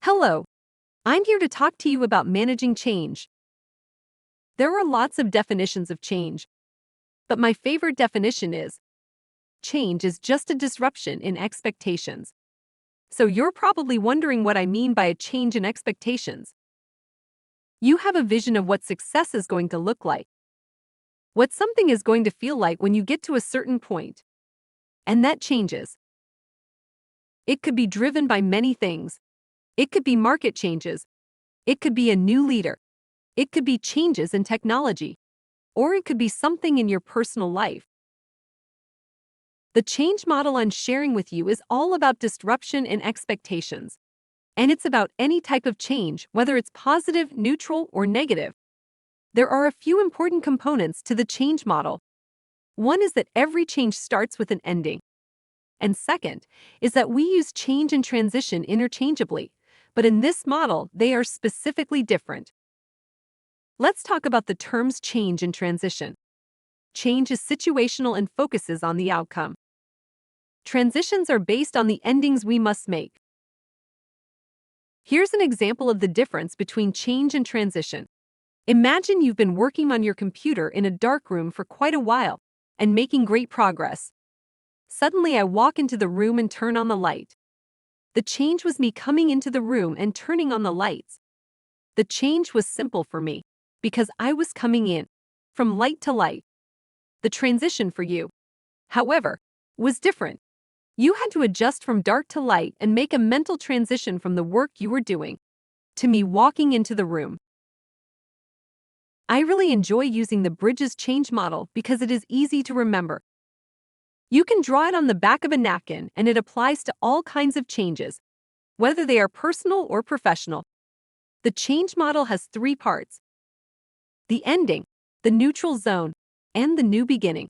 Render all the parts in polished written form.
Hello, I'm here to talk to you about managing change. There are lots of definitions of change, but my favorite definition is change is just a disruption in expectations. So you're probably wondering what I mean by a change in expectations. You have a vision of what success is going to look like, what something is going to feel like when you get to a certain point, and that changes. It could be driven by many things. It could be market changes. It could be a new leader. It could be changes in technology, or it could be something in your personal life. The change model I'm sharing with you is all about disruption in expectations. And it's about any type of change, whether it's positive, neutral, or negative. There are a few important components to the change model. One is that every change starts with an ending. And second is that we use change and transition interchangeably, but in this model, they are specifically different. Let's talk about the terms change and transition. Change is situational and focuses on the outcome. Transitions are based on the endings we must make. Here's an example of the difference between change and transition. Imagine you've been working on your computer in a dark room for quite a while and making great progress. Suddenly, I walk into the room and turn on the light. The change was me coming into the room and turning on the lights. The change was simple for me because I was coming in from light to light. The transition for you, however, was different. You had to adjust from dark to light and make a mental transition from the work you were doing to me walking into the room. I really enjoy using the Bridges change model because it is easy to remember. You can draw it on the back of a napkin and it applies to all kinds of changes, whether they are personal or professional. The change model has three parts: the ending, the neutral zone, and the new beginning.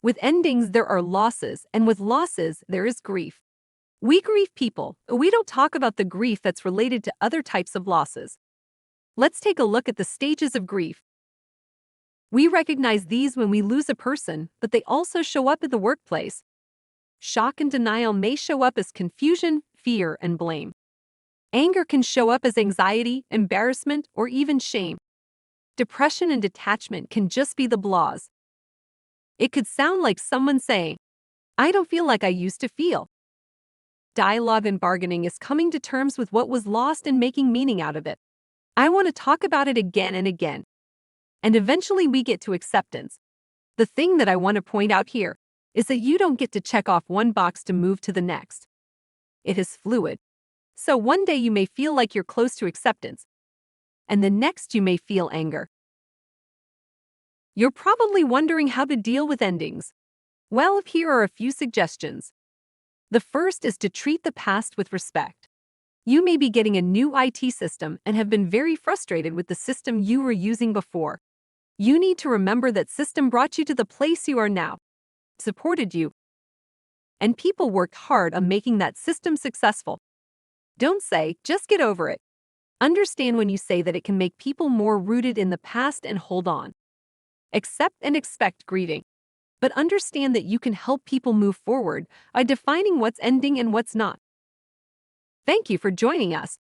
With endings, there are losses, and with losses, there is grief. We grieve people, but we don't talk about the grief that's related to other types of losses. Let's take a look at the stages of grief. We recognize these when we lose a person, but they also show up in the workplace. Shock and denial may show up as confusion, fear, and blame. Anger can show up as anxiety, embarrassment, or even shame. Depression and detachment can just be the blahs. It could sound like someone saying, "I don't feel like I used to feel." Dialogue and bargaining is coming to terms with what was lost and making meaning out of it. I want to talk about it again and again. And eventually we get to acceptance. The thing that I want to point out here is that you don't get to check off one box to move to the next. It is fluid. So one day you may feel like you're close to acceptance, and the next you may feel anger. You're probably wondering how to deal with endings. Well, here are a few suggestions. The first is to treat the past with respect. You may be getting a new IT system and have been very frustrated with the system you were using before. You need to remember that system brought you to the place you are now, supported you, and people worked hard on making that system successful. Don't say, "Just get over it." Understand when you say that it can make people more rooted in the past and hold on. Accept and expect grieving, but understand that you can help people move forward by defining what's ending and what's not. Thank you for joining us.